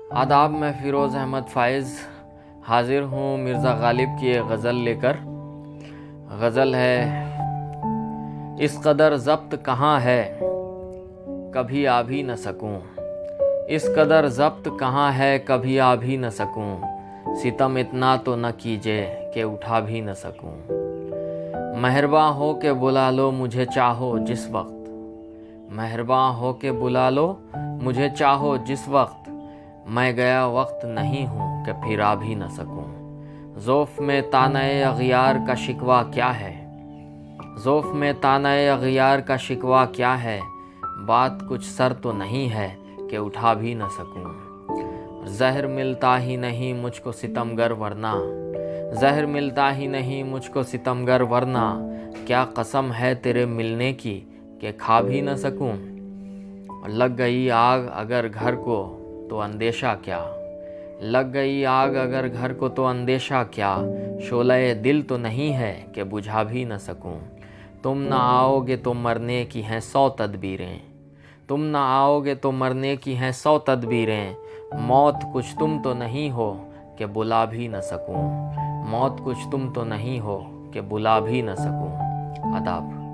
आदाब, मैं फ़िरोज़ अहमद फ़ाइज़ हाज़िर हूँ मिर्ज़ा गालिब की एक गज़ल लेकर। गज़ल है, इस कदर ज़ब्त कहाँ है कभी आ भी न सकूँ। इस कदर ज़ब्त कहाँ है कभी आ भी न सकूँ। सितम इतना तो न कीजिए कि उठा भी न सकूँ। मेहरबान हो के बुला लो मुझे चाहो जिस वक्त। मेहरबान हो के बुला लो मुझे चाहो जिस वक्त। मैं गया वक्त नहीं हूँ कि फिर आ भी न सकूँ। ज़ौफ़ में ताने अग़ियार का शिकवा क्या है। ज़ौफ़ में ताने अग़ियार का शिकवा क्या है। बात कुछ सर तो नहीं है कि उठा भी न सकूँ। ज़हर मिलता ही नहीं मुझको सितमगर वरना। ज़हर मिलता ही नहीं मुझको सितमगर वरना। क्या कसम है तेरे मिलने की कि खा भी न सकूँ। लग गई आग अगर घर को तो अंदेशा क्या। लग गई आग अगर घर को तो अंदेशा क्या। शोले दिल तो नहीं है कि बुझा भी न सकूं। तुम न आओगे तो मरने की हैं 100 तदबीरें। तुम न आओगे तो मरने की हैं 100 तदबीरें। मौत कुछ तुम तो नहीं हो कि बुला भी न सकूं। मौत कुछ तुम तो नहीं हो कि बुला भी न सकूं। आदाब।